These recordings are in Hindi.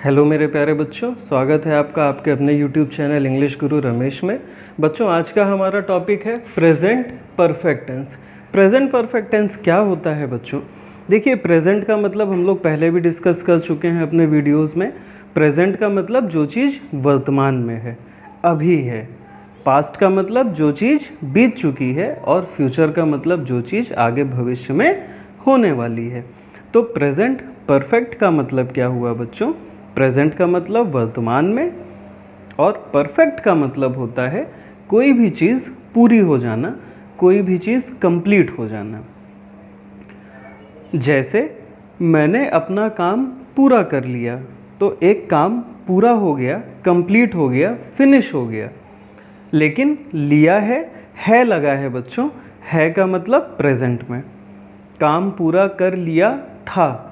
हेलो मेरे प्यारे बच्चों, स्वागत है आपका आपके अपने यूट्यूब चैनल इंग्लिश गुरु रमेश में। बच्चों, आज का हमारा टॉपिक है present perfect tense. Present perfect tense क्या होता है बच्चों? देखिए, प्रेजेंट का मतलब हम लोग पहले भी डिस्कस कर चुके हैं अपने वीडियोस में। प्रेजेंट का मतलब जो चीज़ वर्तमान में है, अभी है। पास्ट का मतलब जो चीज़ बीत चुकी है, और फ्यूचर का मतलब जो चीज़ आगे भविष्य में होने वाली है। तो प्रेजेंट परफेक्ट का मतलब क्या हुआ बच्चों? प्रेजेंट का मतलब वर्तमान में, और परफेक्ट का मतलब होता है कोई भी चीज़ पूरी हो जाना, कोई भी चीज़ कंप्लीट हो जाना। जैसे मैंने अपना काम पूरा कर लिया, तो एक काम पूरा हो गया, कंप्लीट हो गया, फिनिश हो गया। लेकिन लिया है लगा है बच्चों। है का मतलब प्रेजेंट में। काम पूरा कर लिया था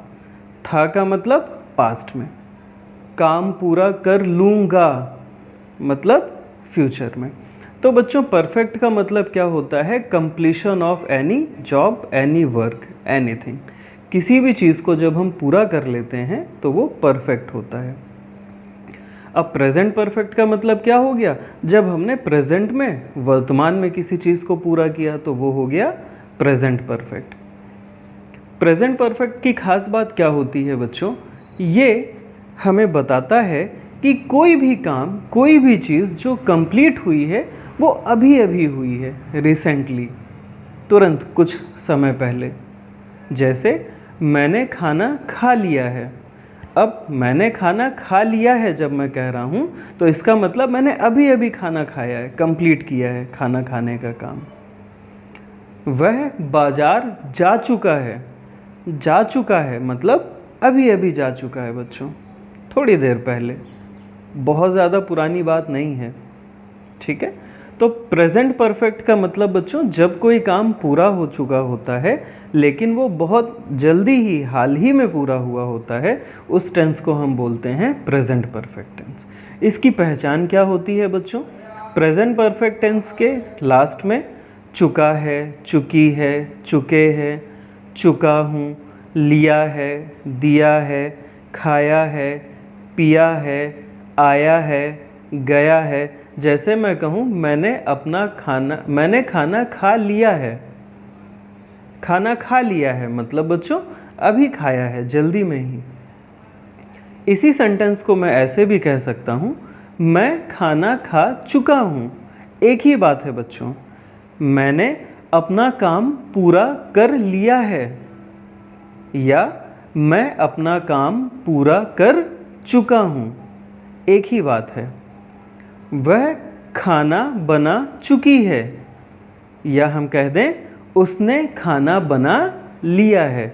का मतलब पास्ट में। काम पूरा कर लूँगा मतलब फ्यूचर में। तो बच्चों, परफेक्ट का मतलब क्या होता है? Completion of any job, any work, anything. किसी भी चीज़ को जब हम पूरा कर लेते हैं तो वो परफेक्ट होता है। अब प्रेजेंट परफेक्ट का मतलब क्या हो गया? जब हमने प्रेजेंट में, वर्तमान में किसी चीज़ को पूरा किया तो वो हो गया प्रेजेंट परफेक्ट। प्रेजेंट परफेक्ट की खास बात क्या होती है बच्चों? ये हमें बताता है कि कोई भी काम, कोई भी चीज़ जो कंप्लीट हुई है वो अभी अभी हुई है, रिसेंटली, तुरंत, कुछ समय पहले। जैसे मैंने खाना खा लिया है। अब मैंने खाना खा लिया है जब मैं कह रहा हूँ, तो इसका मतलब मैंने अभी अभी खाना खाया है, कंप्लीट किया है खाना खाने का काम। वह बाजार जा चुका है मतलब अभी अभी जा चुका है बच्चों, थोड़ी देर पहले, बहुत ज़्यादा पुरानी बात नहीं है। ठीक है? तो प्रेजेंट परफेक्ट का मतलब बच्चों, जब कोई काम पूरा हो चुका होता है लेकिन वो बहुत जल्दी ही, हाल ही में पूरा हुआ होता है, उस टेंस को हम बोलते हैं प्रेजेंट परफेक्ट टेंस। इसकी पहचान क्या होती है बच्चों? प्रेजेंट परफेक्ट टेंस के लास्ट में चुका है, चुकी है, चुके हैं, चुका हूँ, लिया है, दिया है, खाया है, पिया है, आया है, गया है। जैसे मैं कहूँ मैंने खाना खा लिया है। खाना खा लिया है मतलब बच्चों अभी खाया है, जल्दी में ही। इसी सेंटेंस को मैं ऐसे भी कह सकता हूँ, मैं खाना खा चुका हूँ। एक ही बात है बच्चों। मैंने अपना काम पूरा कर लिया है, या मैं अपना काम पूरा कर चुका हूँ, एक ही बात है। वह खाना बना चुकी है, या हम कह दें उसने खाना बना लिया है,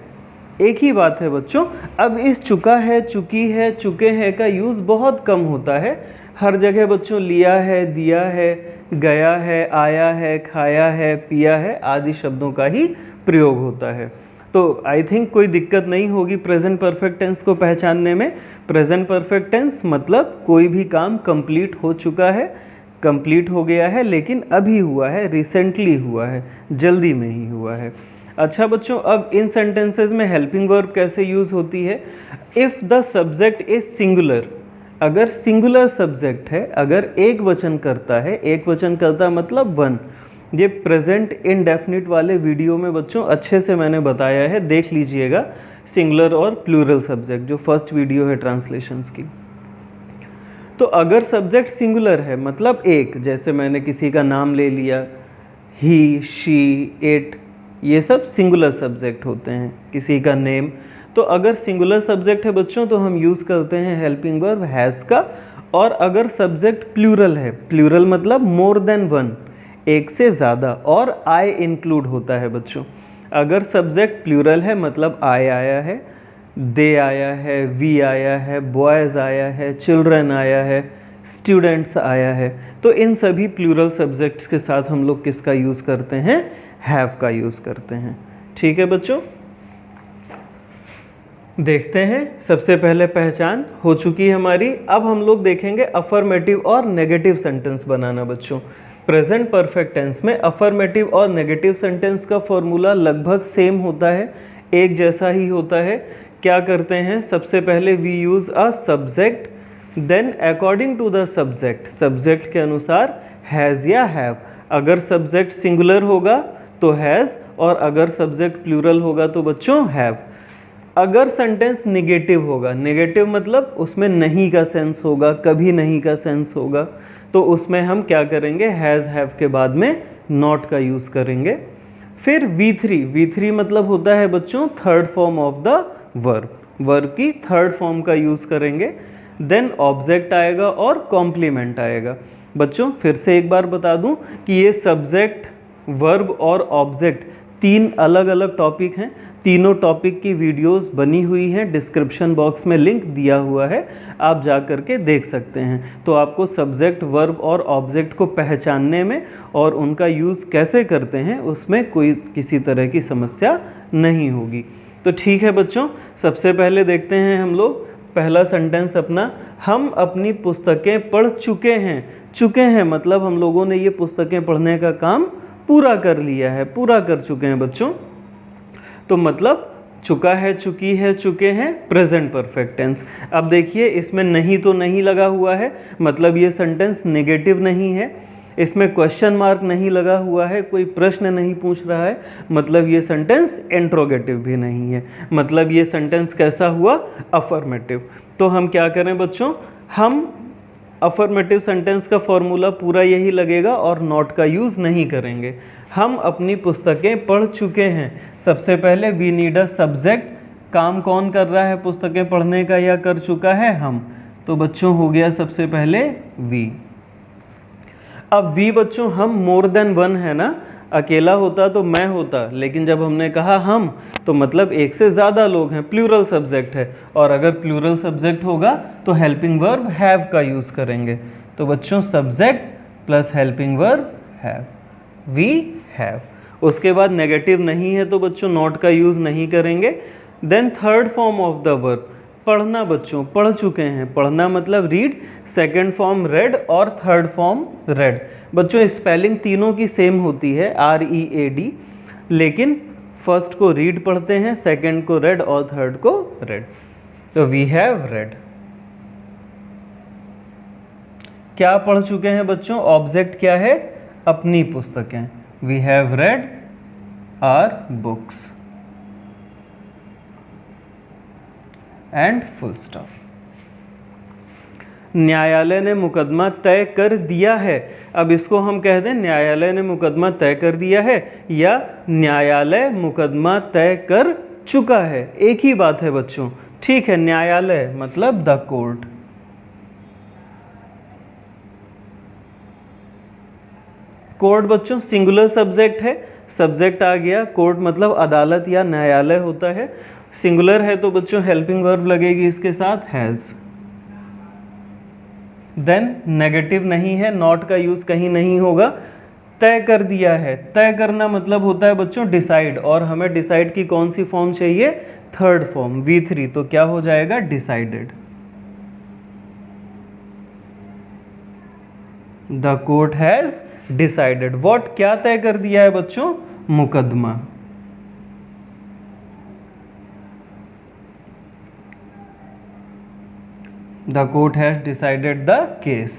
एक ही बात है बच्चों। अब इस चुका है, चुकी है, चुके हैं का यूज़ बहुत कम होता है। हर जगह बच्चों लिया है, दिया है, गया है, आया है, खाया है, पिया है आदि शब्दों का ही प्रयोग होता है। तो आई थिंक कोई दिक्कत नहीं होगी प्रेजेंट परफेक्ट टेंस को पहचानने में। प्रेजेंट परफेक्ट टेंस मतलब कोई भी काम कंप्लीट हो चुका है, कंप्लीट हो गया है, लेकिन अभी हुआ है, रिसेंटली हुआ है, जल्दी में ही हुआ है। अच्छा बच्चों, अब इन सेंटेंसेस में हेल्पिंग वर्ब कैसे यूज़ होती है? If the subject is singular, अगर सिंगुलर सब्जेक्ट है, अगर एक वचन करता है, एक वचन करता मतलब वन। ये प्रेजेंट इंडेफिनिट वाले वीडियो में बच्चों अच्छे से मैंने बताया है, देख लीजिएगा, सिंगुलर और प्लूरल सब्जेक्ट, जो फर्स्ट वीडियो है ट्रांसलेशंस की। तो अगर सब्जेक्ट सिंगुलर है मतलब एक, जैसे मैंने किसी का नाम ले लिया, ही, शी, इट, ये सब सिंगुलर सब्जेक्ट होते हैं, किसी का नेम। तो अगर सिंगुलर सब्जेक्ट है बच्चों तो हम यूज़ करते हैं हेल्पिंग वर्ब हैज़ का। और अगर सब्जेक्ट प्लूरल है, प्लूरल मतलब मोर देन वन, एक से ज़्यादा, और आई इंक्लूड होता है बच्चों। अगर सब्जेक्ट प्लूरल है मतलब आई आया है, दे आया है, वी आया है, बॉयज़ आया है, चिल्ड्रन आया है, स्टूडेंट्स आया है, तो इन सभी प्लूरल सब्जेक्ट्स के साथ हम लोग किसका यूज़ करते हैं? हैव का यूज़ करते हैं। ठीक है बच्चों, देखते हैं। सबसे पहले पहचान हो चुकी है हमारी। अब हम लोग देखेंगे अफर्मेटिव और नेगेटिव सेंटेंस बनाना बच्चों। प्रेजेंट परफेक्ट टेंस में अफर्मेटिव और नेगेटिव सेंटेंस का फॉर्मूला लगभग सेम होता है, एक जैसा ही होता है। क्या करते हैं, सबसे पहले we use a subject, then according to the subject, subject के अनुसार हैज़ या हैव। अगर सब्जेक्ट सिंगुलर होगा तो हैज़, और अगर सब्जेक्ट प्लूरल होगा तो बच्चों हैव। अगर सेंटेंस नेगेटिव होगा, नेगेटिव मतलब उसमें नहीं का सेंस होगा, कभी नहीं का सेंस होगा, तो उसमें हम क्या करेंगे, हैज़ हैव के बाद में नॉट का यूज़ करेंगे। फिर V3 मतलब होता है बच्चों third form of the verb, verb की थर्ड फॉर्म का यूज़ करेंगे। देन ऑब्जेक्ट आएगा और कॉम्प्लीमेंट आएगा। बच्चों फिर से एक बार बता दूं कि ये सब्जेक्ट, वर्ब और ऑब्जेक्ट तीन अलग अलग टॉपिक हैं। तीनों टॉपिक की वीडियोस बनी हुई हैं, डिस्क्रिप्शन बॉक्स में लिंक दिया हुआ है, आप जा कर के देख सकते हैं। तो आपको सब्जेक्ट, वर्ब और ऑब्जेक्ट को पहचानने में और उनका यूज़ कैसे करते हैं उसमें कोई किसी तरह की समस्या नहीं होगी। तो ठीक है बच्चों, सबसे पहले देखते हैं हम लोग पहला सेंटेंस अपना, हम अपनी पुस्तकें पढ़ चुके हैं। चुके हैं मतलब हम लोगों ने ये पुस्तकें पढ़ने का काम पूरा कर लिया है, पूरा कर चुके हैं बच्चों। तो मतलब चुका है, चुकी है, चुके हैं, प्रेजेंट परफेक्ट टेंस। अब देखिए इसमें नहीं तो नहीं लगा हुआ है, मतलब ये सेंटेंस नेगेटिव नहीं है। इसमें क्वेश्चन मार्क नहीं लगा हुआ है, कोई प्रश्न नहीं पूछ रहा है, मतलब ये सेंटेंस इंट्रोगेटिव भी नहीं है, मतलब ये सेंटेंस कैसा हुआ, अफर्मेटिव। तो हम क्या करें बच्चों, हम अफर्मेटिव सेंटेंस का फॉर्मूला पूरा यही लगेगा और नॉट का यूज़ नहीं करेंगे। हम अपनी पुस्तकें पढ़ चुके हैं, सबसे पहले वी नीड अ सब्जेक्ट, काम कौन कर रहा है पुस्तकें पढ़ने का या कर चुका है, हम। तो बच्चों हो गया सबसे पहले वी। अब वी बच्चों हम मोर देन वन है ना, अकेला होता तो मैं होता, लेकिन जब हमने कहा हम तो मतलब एक से ज़्यादा लोग हैं, प्लूरल सब्जेक्ट है, और अगर प्लूरल सब्जेक्ट होगा तो हेल्पिंग वर्ब हैव का यूज़ करेंगे। तो बच्चों subject plus helping verb have, we have. उसके बाद नेगेटिव नहीं है तो बच्चों नॉट का यूज़ नहीं करेंगे। Then third form of the verb, पढ़ना बच्चों, पढ़ चुके हैं, पढ़ना मतलब रीड, सेकंड फॉर्म रेड और थर्ड फॉर्म रेड। बच्चों स्पेलिंग तीनों की सेम होती है, READ, लेकिन फर्स्ट को रीड पढ़ते हैं, सेकंड को रेड और थर्ड को रेड। तो वी हैव रेड। क्या पढ़ चुके हैं बच्चों, ऑब्जेक्ट क्या है, अपनी पुस्तकें, we have read our books and full stop. न्यायालय ने मुकदमा तय कर दिया है। अब इसको हम कह दें न्यायालय ने मुकदमा तय कर दिया है या न्यायालय मुकदमा तय कर चुका है, एक ही बात है बच्चों। ठीक है, न्यायालय मतलब द कोर्ट। कोर्ट बच्चों सिंगुलर सब्जेक्ट है, सब्जेक्ट आ गया, कोर्ट मतलब अदालत या न्यायालय होता है, सिंगुलर है तो बच्चों हेल्पिंग वर्ब लगेगी इसके साथ हैज़। देन नेगेटिव नहीं है, नॉट का यूज़ कहीं नहीं होगा। तय कर दिया है, तय करना मतलब होता है बच्चों डिसाइड, और हमें डिसाइड की कौन सी फॉर्म चाहिए, थर्ड फॉर्म V3, तो क्या हो जाएगा decided. The court has decided what, क्या तय कर दिया है बच्चों, मुकदमा। The court has decided the case।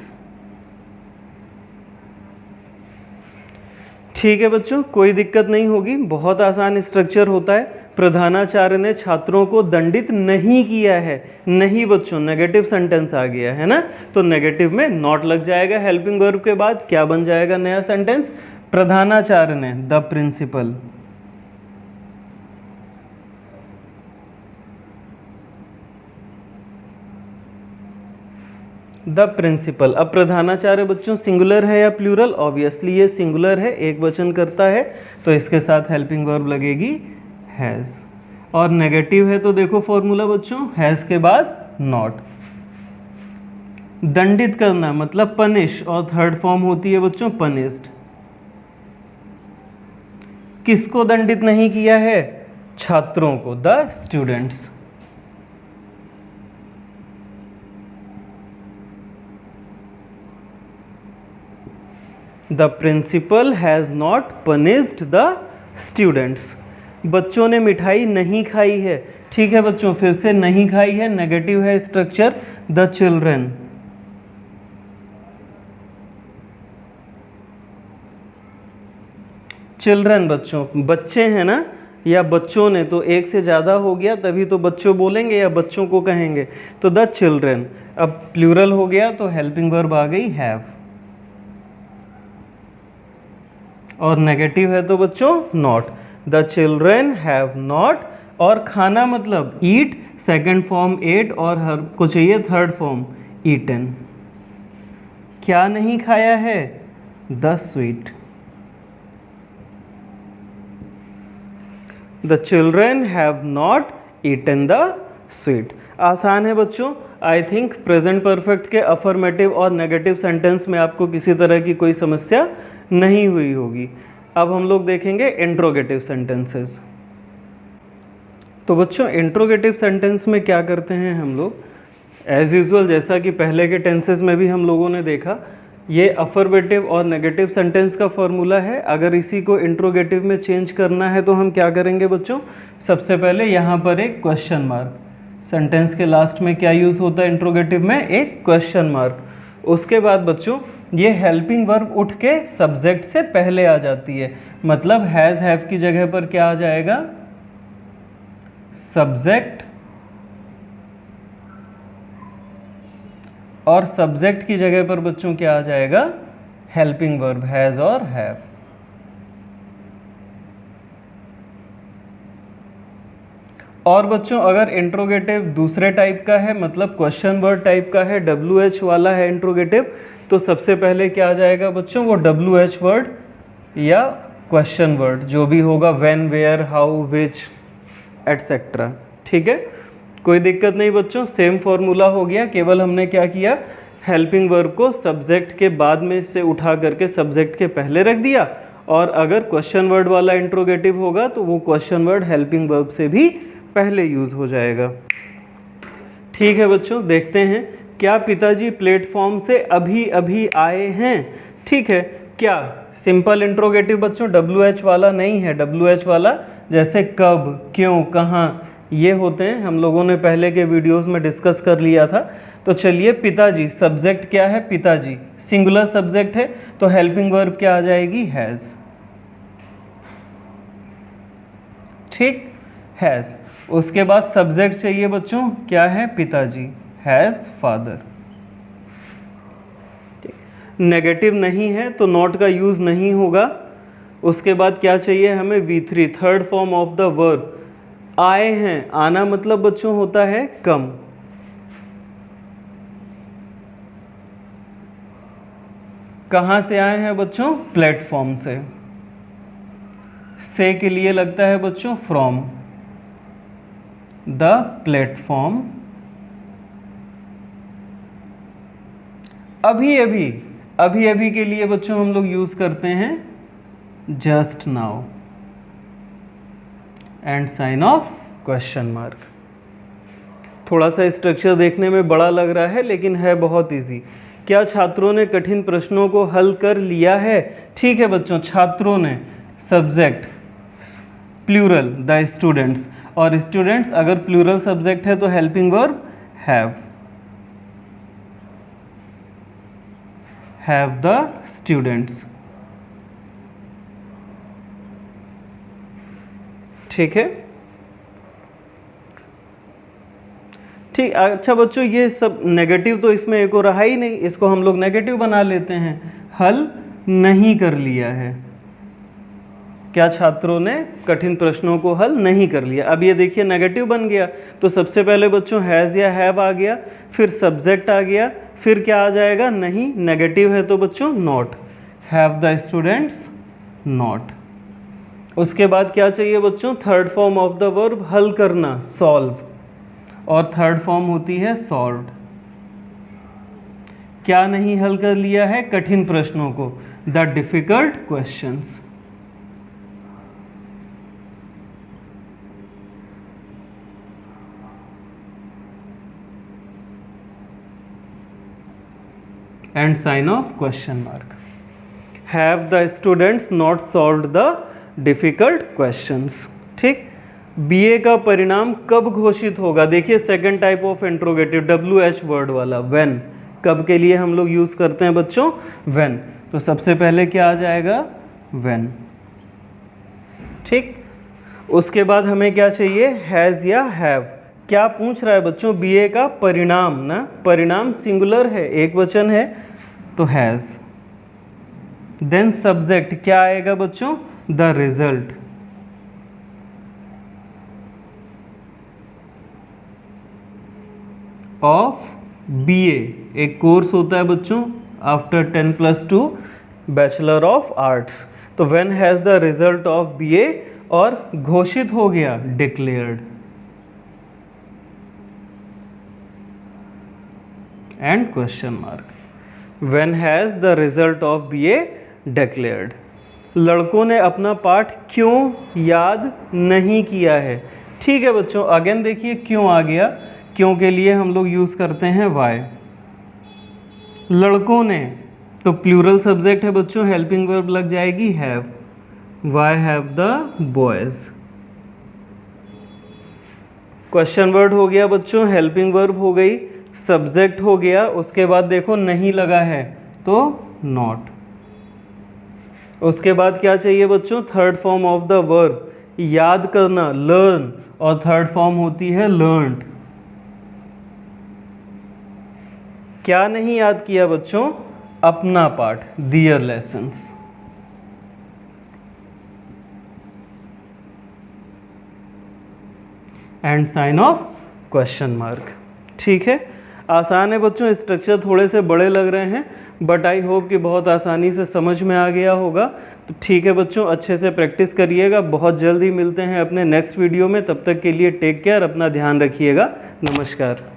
ठीक है बच्चों, कोई दिक्कत नहीं होगी, बहुत आसान स्ट्रक्चर होता है। प्रधानाचार्य ने छात्रों को दंडित नहीं किया है, नहीं बच्चों नेगेटिव सेंटेंस आ गया है ना, तो नेगेटिव में नॉट लग जाएगा हेल्पिंग वर्ब के बाद। क्या बन जाएगा नया सेंटेंस, प्रधानाचार्य ने, द प्रिंसिपल। The principal. अब प्रधानाचार्य बच्चों सिंगुलर है या प्लूरल, ऑब्वियसली ये सिंगुलर है, एक वचन करता है, तो इसके साथ हेल्पिंग वर्ब लगेगी हैज़। और नेगेटिव है तो देखो फॉर्मूला बच्चों, हैज़ के बाद नॉट। दंडित करना मतलब पनिश, और थर्ड फॉर्म होती है बच्चों पनिश्ड। किसको दंडित नहीं किया है, छात्रों को, the students. The principal has not punished the students। बच्चों ने मिठाई नहीं खाई है। ठीक है बच्चों, फिर से नहीं खाई है, नेगेटिव है स्ट्रक्चर, द चिल्ड्रन। चिल्ड्रन बच्चों, बच्चे हैं ना, या बच्चों ने, तो एक से ज़्यादा हो गया तभी तो बच्चों बोलेंगे या बच्चों को कहेंगे, तो द चिल्ड्रन। अब प्लूरल हो गया तो हेल्पिंग वर्ब आ गई हैव, और नेगेटिव है तो बच्चों not, the children have not. और खाना मतलब ईट, सेकंड फॉर्म एट, और हर को चाहिए थर्ड फॉर्म ईटन। क्या नहीं खाया है, the sweet. The children have not eaten the sweet. आसान है बच्चों। आई थिंक प्रेजेंट परफेक्ट के अफर्मेटिव और नेगेटिव सेंटेंस में आपको किसी तरह की कोई समस्या नहीं हुई होगी। अब हम लोग देखेंगे इंट्रोगेटिव सेंटेंसेस। तो बच्चों इंट्रोगेटिव सेंटेंस में क्या करते हैं हम लोग, एज यूजुअल जैसा कि पहले के टेंसेस में भी हम लोगों ने देखा, ये अफर्मेटिव और नेगेटिव सेंटेंस का फॉर्मूला है। अगर इसी को इंट्रोगेटिव में चेंज करना है तो हम क्या करेंगे बच्चों, सबसे पहले यहाँ पर एक क्वेश्चन मार्क, सेंटेंस के लास्ट में क्या यूज़ होता है इंट्रोगेटिव में, एक क्वेश्चन मार्क। उसके बाद बच्चों ये हेल्पिंग वर्ब उठ के सब्जेक्ट से पहले आ जाती है, मतलब हैज़ हैव की जगह पर क्या आ जाएगा, सब्जेक्ट, और सब्जेक्ट की जगह पर बच्चों क्या आ जाएगा, हेल्पिंग वर्ब हैज़ और हैव। और बच्चों अगर इंट्रोगेटिव दूसरे टाइप का है, मतलब क्वेश्चन वर्ड टाइप का है, WH वाला है इंट्रोगेटिव, तो सबसे पहले क्या आ जाएगा बच्चों, वो WH वर्ड या क्वेश्चन वर्ड जो भी होगा, when, where, how, which, etcetera. ठीक है, कोई दिक्कत नहीं बच्चों, सेम फॉर्मूला हो गया, केवल हमने क्या किया, हेल्पिंग वर्ब को सब्जेक्ट के बाद में से उठा करके सब्जेक्ट के पहले रख दिया, और अगर क्वेश्चन वर्ड वाला इंट्रोगेटिव होगा तो वो क्वेश्चन वर्ड हेल्पिंग वर्ब से भी पहले यूज़ हो जाएगा। ठीक है बच्चों, देखते हैं, क्या पिताजी प्लेटफॉर्म से अभी अभी आए हैं। ठीक है, क्या सिंपल इंट्रोगेटिव बच्चों, WH वाला नहीं है। WH वाला जैसे कब, क्यों, कहाँ, ये होते हैं, हम लोगों ने पहले के वीडियोस में डिस्कस कर लिया था। तो चलिए, पिताजी, सब्जेक्ट क्या है, पिताजी, सिंगुलर सब्जेक्ट है, तो हेल्पिंग वर्ब क्या आ जाएगी, हैज़। ठीक, हैज़। उसके बाद सब्जेक्ट चाहिए बच्चों, क्या है, पिताजी, हैज़ फादर। नेगेटिव नहीं है तो नॉट का यूज़ नहीं होगा। उसके बाद क्या चाहिए हमें, V3, third form of the verb, आए हैं। आना मतलब बच्चों होता है कम। कहाँ से आए हैं बच्चों, प्लेटफॉर्म से के लिए लगता है बच्चों फ्रॉम, द प्लेटफॉर्म। अभी अभी, अभी अभी के लिए बच्चों हम लोग यूज करते हैं just now and sign of question mark. थोड़ा सा स्ट्रक्चर देखने में बड़ा लग रहा है लेकिन है बहुत इजी। क्या छात्रों ने कठिन प्रश्नों को हल कर लिया है। ठीक है बच्चों, छात्रों ने, सब्जेक्ट प्लूरल, द स्टूडेंट्स, और स्टूडेंट्स अगर प्लूरल सब्जेक्ट है तो helping verb have the students. ठीक है, ठीक। अच्छा बच्चों, ये सब नेगेटिव तो इसमें एक और रहा ही नहीं, इसको हम लोग नेगेटिव बना लेते हैं। हल नहीं कर लिया है, क्या छात्रों ने कठिन प्रश्नों को हल नहीं कर लिया। अब ये देखिए नेगेटिव बन गया, तो सबसे पहले बच्चों हैज़ या हैव आ गया, फिर सब्जेक्ट आ गया, फिर क्या आ जाएगा, नहीं। नेगेटिव है तो बच्चों not, have the students not. उसके बाद क्या चाहिए बच्चों, third form of the verb, हल करना, सॉल्व, और थर्ड फॉर्म होती है सॉल्व्ड। क्या नहीं हल कर लिया है, कठिन प्रश्नों को, the difficult questions. And sign of question mark. Have the students not solved the difficult questions. ठीक। बीए का परिणाम कब घोषित होगा? देखिए second type of interrogative WH word वाला, व्हेन। कब के लिए हम लोग यूज करते हैं बच्चों? व्हेन। तो सबसे पहले क्या आ जाएगा? व्हेन। ठीक। उसके बाद हमें क्या चाहिए? हैज़ या हैव। क्या पूछ रहा है बच्चों? बीए का परिणाम ना, परिणाम सिंगुलर है, एक वचन है, तो हैज़। देन सब्जेक्ट क्या आएगा बच्चों? The result. ऑफ बीए, एक कोर्स होता है बच्चों आफ्टर 10+2 बैचलर ऑफ आर्ट्स। तो when has the result of BA, और घोषित हो गया, declared. And question mark. When has the result of BA declared. लड़कों ने अपना पाठ क्यों याद नहीं किया है? ठीक है बच्चों, अगेन देखिए क्यों आ गया। क्यों के लिए हम लोग यूज करते हैं वाई। लड़कों ने, तो प्लूरल सब्जेक्ट है बच्चों, हेल्पिंग वर्ब लग जाएगी have. Why have the boys. Question word हो गया बच्चों, हेल्पिंग वर्ब हो गई, सब्जेक्ट हो गया, उसके बाद देखो नहीं लगा है तो नॉट। उसके बाद क्या चाहिए बच्चों? Third form of the verb, याद करना, लर्न, और थर्ड फॉर्म होती है लर्नड। क्या नहीं याद किया बच्चों? अपना पाठ, their lessons. And sign of question mark. ठीक है, आसान है बच्चों, स्ट्रक्चर थोड़े से बड़े लग रहे हैं, बट आई होप कि बहुत आसानी से समझ में आ गया होगा। तो ठीक है बच्चों, अच्छे से प्रैक्टिस करिएगा। बहुत जल्दी मिलते हैं अपने नेक्स्ट वीडियो में, तब तक के लिए टेक केयर, अपना ध्यान रखिएगा। नमस्कार।